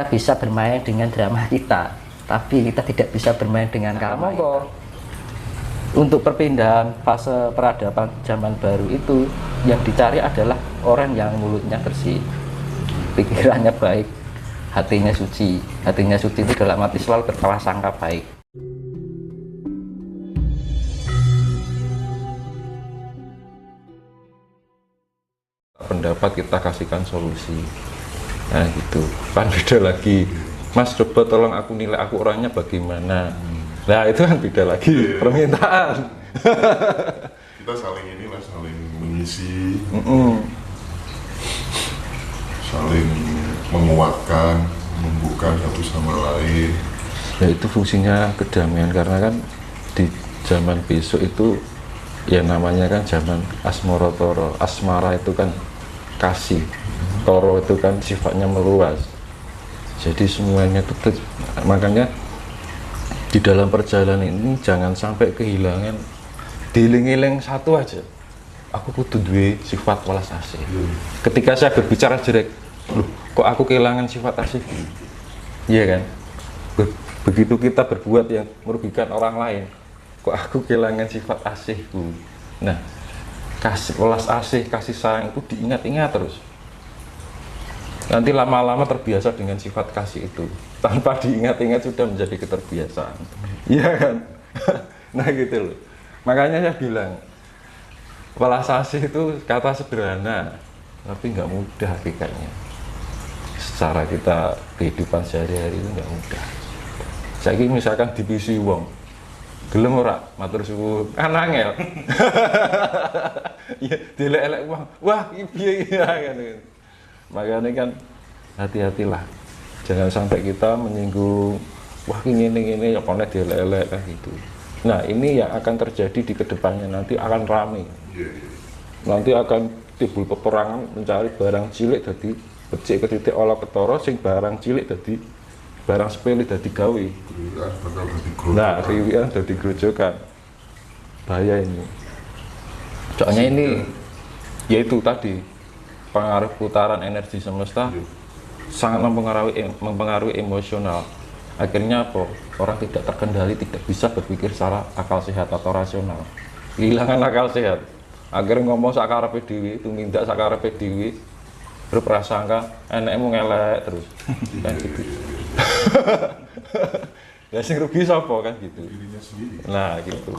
Kita bisa bermain dengan drama kita, tapi kita tidak bisa bermain dengan karma kok. Untuk perpindahan fase peradaban zaman baru itu yang dicari adalah orang yang mulutnya bersih, pikirannya baik, hatinya suci. Hatinya suci itu dalam arti selalu berprasangka baik. Pendapat kita kasihkan solusi. Nah gitu, kan beda lagi. Mas coba tolong aku nilai aku orangnya bagaimana. Nah itu kan beda lagi permintaan. Kita saling inilah, saling mengisi, saling menguatkan, membuka satu sama lain. Ya itu fungsinya kedamaian, karena kan di zaman besok itu ya namanya kan zaman asmara toro. Asmara itu kan kasih, toro itu kan sifatnya meluas. Jadi semuanya itu makanya di dalam perjalanan ini jangan sampai kehilangan diiling-iling satu aja. Aku kudu duwe sifat welas asih. Ketika saya berbicara jelek, loh, kok aku kehilangan sifat asih? Iya kan? Begitu kita berbuat yang merugikan orang lain, kok aku kehilangan sifat asihku. Nah, kasih welas asih, kasih sayang itu diingat-ingat terus. Nanti lama-lama terbiasa dengan sifat kasih itu. Tanpa diingat-ingat sudah menjadi keterbiasaan. Iya kan? Nah gitu loh. Makanya saya bilang, welas asih itu kata sederhana, tapi nggak mudah hakikatnya. Secara kita kehidupan sehari-hari itu nggak mudah. Saya misalkan dibisi wong, gelem ora matur suwun, kan angel. Ya dilek-elek wong, wah iki piye kan. Makanya kan hati-hatilah, jangan sampai kita menyinggung, wah ini ya konek dilek-elek kan gitu. Nah ini yang akan terjadi di kedepannya, nanti akan ramai. Nanti akan timbul peperangan mencari barang cilik dari becik ke titik olah ketara, sing barang cilik dari barang sepele dari gawe. Nah riwian dari grojokan, bahaya ini. Soalnya ini yaitu tadi pengaruh putaran energi semesta sangat mempengaruhi emosional. Akhirnya apa? Orang tidak terkendali, tidak bisa berpikir secara akal sehat atau rasional. Kehilangan akal sehat. Akhirnya ngomong sakarepe dhewe, tumindak sakarepe dhewe, berprasangka enekmu ngelek terus. Kan gitu. Ya sing rugi sapa kan gitu. Nah, gitu.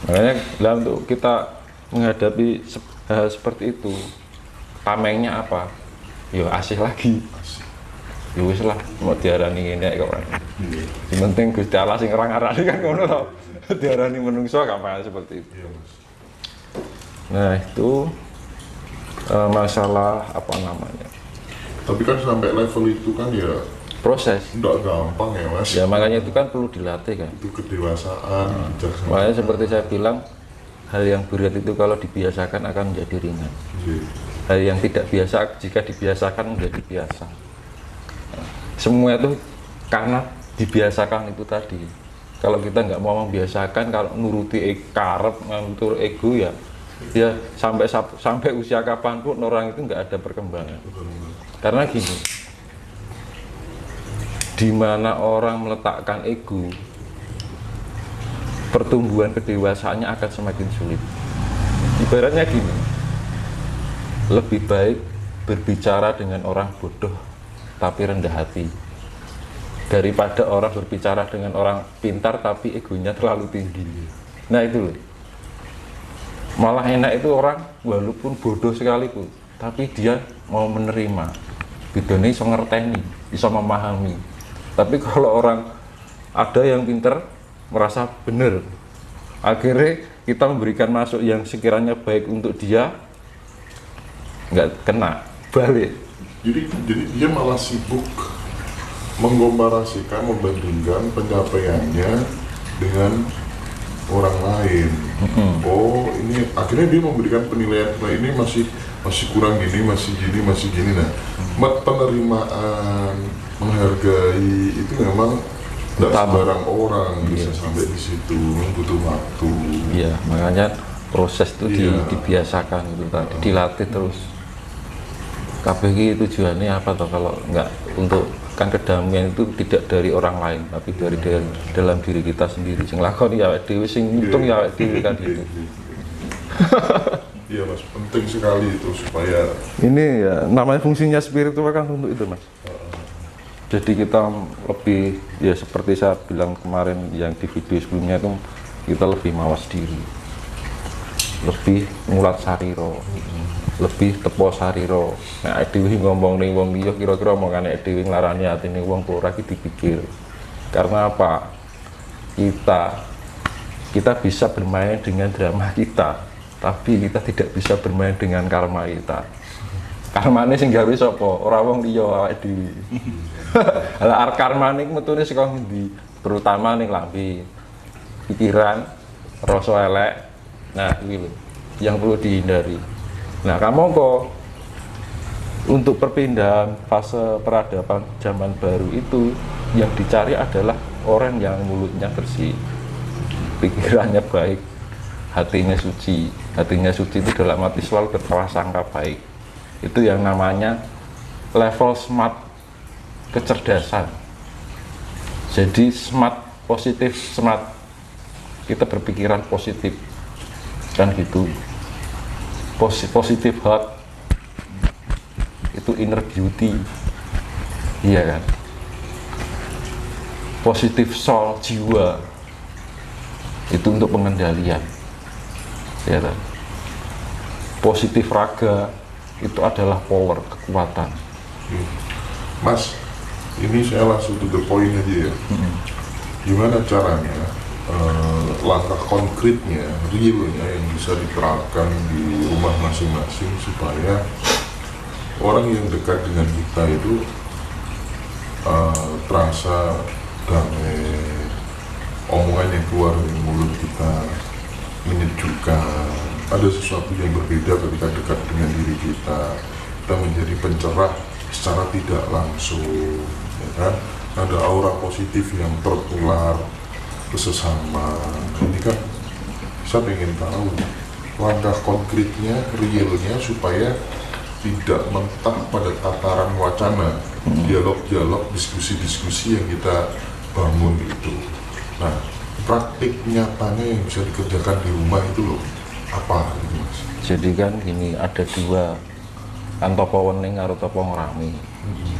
Makanya untuk kita menghadapi hal seperti itu, tamengnya apa? Ya asih lagi. Ya wis lah, mau diarani ngene kok ora. Yang penting Gusti Allah sing ngarani kan ngono to. Diarani menungso gampang seperti itu. Nah, itu masalah apa namanya? Tapi kan sampai level itu kan ya Proses. enggak gampang ya Mas. Ya makanya itu kan perlu dilatih kan. Itu kedewasaan, bijaksana. Makanya seperti saya bilang, hal yang berat itu kalau dibiasakan akan menjadi ringan. Hal yang tidak biasa jika dibiasakan menjadi biasa. Nah, semua itu karena dibiasakan itu tadi. Kalau kita nggak mau membiasakan, kalau nuruti karep, nuruti ego ya sampai usia kapanpun orang itu nggak ada perkembangan. Karena gini, di mana orang meletakkan ego, pertumbuhan kedewasaannya akan semakin sulit. Ibaratnya gini, lebih baik berbicara dengan orang bodoh tapi rendah hati daripada orang berbicara dengan orang pintar tapi egonya terlalu tinggi. Nah itu loh, malah enak itu orang walaupun bodoh sekalipun tapi dia mau menerima, bidone iso ngerteni, bisa memahami. Tapi kalau orang ada yang pintar merasa benar, akhirnya kita memberikan masuk yang sekiranya baik untuk dia, nggak kena balik. Jadi dia malah sibuk mengkomparasikan, membandingkan pencapaiannya dengan orang lain. Oh ini akhirnya dia memberikan penilaian, nah ini masih kurang gini, masih gini. Nah penerimaan, menghargai itu memang tidak sembarang orang bisa sampai di situ, butuh waktu. Iya, makanya proses itu dibiasakan itu tadi, dilatih terus. KBG tujuannya apa toh kalau nggak untuk kan kedamaian itu tidak dari orang lain tapi dari dalam diri kita sendiri. Sing lakoni ya awake dhewe, sing ngitung ya awake dhewe kan gitu. Iya Mas, penting sekali itu supaya Ini ya namanya fungsinya spiritual kan untuk itu Mas. Jadi kita lebih ya seperti saya bilang kemarin yang di video sebelumnya itu kita lebih mawas diri, lebih ngulat sariro, lebih tepo sariro. Nah, dhewe ngomong ning wong liya kira-kira omongane dhewe nglarani atine wong ora iki dipikir. Karena apa? Kita bisa bermain dengan drama kita, tapi kita tidak bisa bermain dengan karma kita. Karmane sing gawe sapa? Ora wong liya awake dhewe. Lah karmane iku metune saka ngendi? Terutama ning lambe. Pikiran, rasa elek. Nah, iki lho yang perlu dihindari. Nah, kamangka untuk perpindahan fase peradaban zaman baru itu yang dicari adalah orang yang mulutnya bersih, pikirannya baik, hatinya suci. Hatinya suci itu dalam arti selalu berprasangka baik. Itu yang namanya level smart kecerdasan. Jadi smart, positif, smart. Kita berpikiran positif. Kan gitu. Positive heart itu inner beauty, iya kan. Positive soul, jiwa itu untuk pengendalian, ya kan. Positif raga itu adalah power, kekuatan. Mas, ini saya langsung to the point aja ya. Gimana caranya langkah konkretnya, realnya yang bisa diterapkan di rumah masing-masing supaya orang yang dekat dengan kita itu terasa damai, omongan yang keluar dari mulut kita menyejukkan, ada sesuatu yang berbeda ketika dekat dengan diri kita menjadi pencerah secara tidak langsung, ya kan? Ada aura positif yang tertular ke sesama. Ini kan saya ingin tahu langkah konkretnya, realnya supaya tidak mentah pada tataran wacana, dialog-dialog, diskusi-diskusi yang kita bangun itu. Nah, praktik nyatanya yang bisa dikerjakan di rumah itu loh, apa gitu Mas? Jadi kan ini ada dua, kan topo wening karo topo ngrami,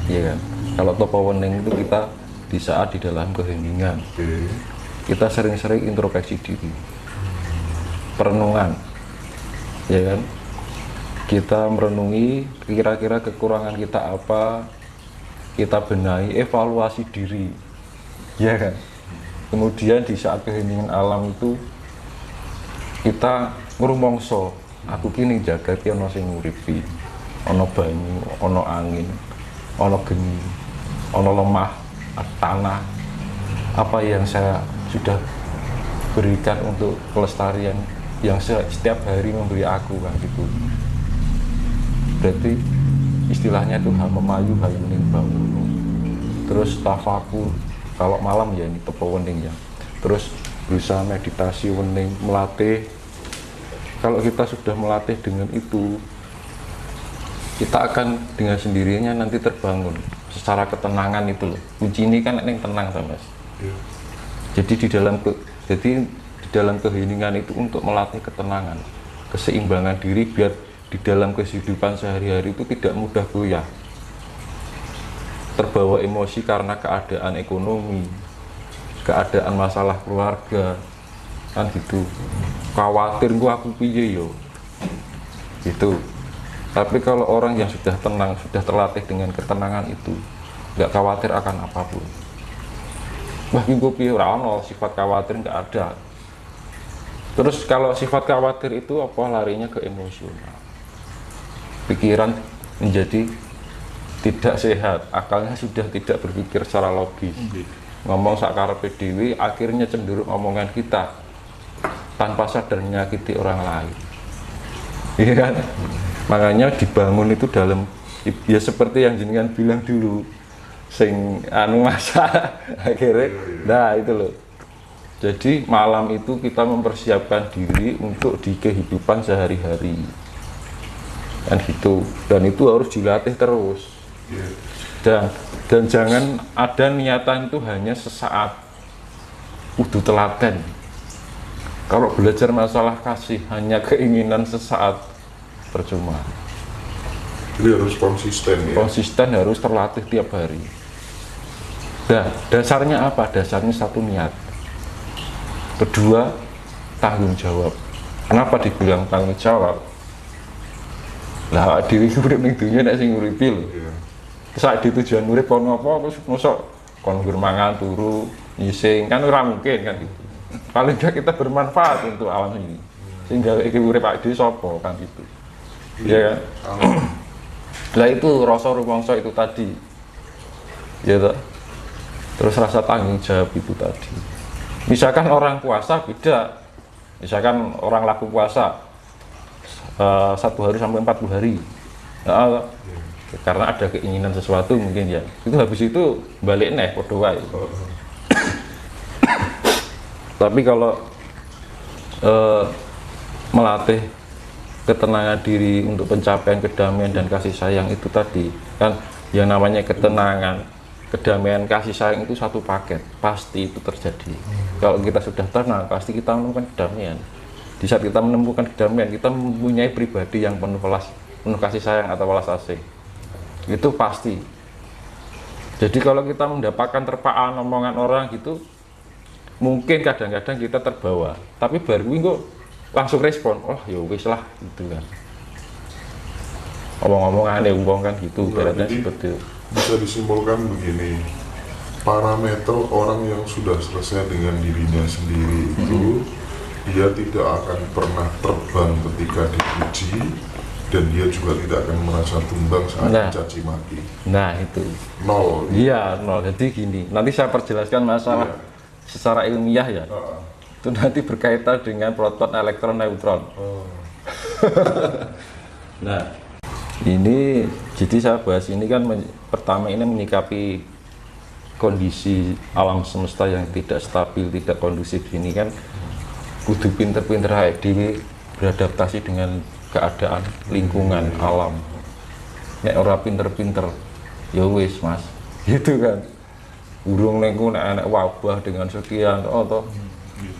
iya kan. Kalau topo wening itu kita di saat di dalam keheningan, kita sering-sering introspeksi diri, perenungan, ya kan. Kita merenungi kira-kira kekurangan kita apa, kita benahi, evaluasi diri, ya kan. Kemudian di saat keheningan alam itu kita ngrumangsa, aku kini jaga ki ana sing nguripi, ana banyu, ana angin, ana geni, ana lemah, tanah, apa yang saya sudah berikan untuk kelestarian yang setiap hari memberi aku kan gitu. Berarti istilahnya itu memayu hayuning bangun. Terus tafakur, kalau malam ya ini tepo wening ya. Terus berusaha meditasi wening, melatih. Kalau kita sudah melatih dengan itu, kita akan dengan sendirinya nanti terbangun secara ketenangan itu loh. Kunci ini kan yang tenang sama Mas. Jadi di dalam keheningan itu untuk melatih ketenangan, keseimbangan diri biar di dalam kehidupan sehari-hari itu tidak mudah goyah, terbawa emosi karena keadaan ekonomi, keadaan masalah keluarga, kan gitu. Khawatir gua aku piye yo, gitu. Tapi kalau orang yang sudah tenang, sudah terlatih dengan ketenangan itu, nggak khawatir akan apapun. Wah, gue piye ora ono sifat khawatir, nggak ada. Terus kalau sifat khawatir itu apa, larinya ke emosional. Pikiran menjadi tidak sehat, akalnya sudah tidak berpikir secara logis. Ngomong sakarepe dhewe, akhirnya cenderung omongan kita tanpa sadar menyakiti orang lain. Iya kan? Makanya dibangun itu dalam, ya seperti yang jenengan bilang dulu, sing anu masa akhirnya, nah itu loh. Jadi malam itu kita mempersiapkan diri untuk di kehidupan sehari-hari. kan gitu. Dan itu harus dilatih terus. Iya. Dan jangan ada niatan itu hanya sesaat, kudu telaten. Kalau belajar masalah kasih hanya keinginan sesaat, percuma. Jadi harus konsisten ya. Konsisten, harus terlatih tiap hari. Nah, dasarnya apa? Dasarnya satu, niat. Kedua, tanggung jawab. Kenapa dibilang tanggung jawab? Lah dhewe iki urip ning dunya nek sing nguripi lho. Iya. Saat di tujuan urip kono apa terus mosok kon mangan turu nyising kan ora mungkin kan gitu. Paling enggak kita bermanfaat untuk alam ini. Sehingga iki urip awake dhewe sapa kan gitu. Iya kan? Lah itu rasa rumangsa itu tadi. Ya toh. Terus rasa tanggung jawab itu tadi. Misalkan orang puasa beda. Misalkan orang laku puasa 1 hari sampai 40 hari. Nah, karena ada keinginan sesuatu mungkin ya. Itu habis itu balik nih padha wae. Tapi kalau melatih ketenangan diri untuk pencapaian kedamaian dan kasih sayang itu tadi kan, yang namanya ketenangan, kedamaian, kasih sayang itu satu paket, pasti itu terjadi. Kalau kita sudah tenang, pasti kita menemukan kedamaian. Di saat kita menemukan kedamaian, kita mempunyai pribadi yang penuh kasih sayang atau welas asih. Itu pasti. Jadi kalau kita mendapatkan terpaan omongan orang gitu, mungkin kadang-kadang kita terbawa. Tapi baru kok langsung respon, oh ya wis lah gitu kan. Omong-omongannya wong kan gitu, berarti seperti itu. Bisa disimpulkan begini, parameter orang yang sudah selesai dengan dirinya sendiri itu dia tidak akan pernah terbang ketika dipuji, dan dia juga tidak akan merasa tumbang saat dicaci maki. Nah itu Nol. iya, nol. Jadi gini, nanti saya perjelaskan masalah secara ilmiah ya. Itu nanti berkaitan dengan proton, elektron, neutron. Nah ini jadi saya bahas ini kan pertama ini menyikapi kondisi alam semesta yang tidak stabil, tidak kondusif ini kan kudu pinter-pinter ae dhewe beradaptasi dengan keadaan lingkungan alam. Nek ora pinter-pinter ya wis Mas, gitu kan. Urung nek enek wabah dengan sekian toh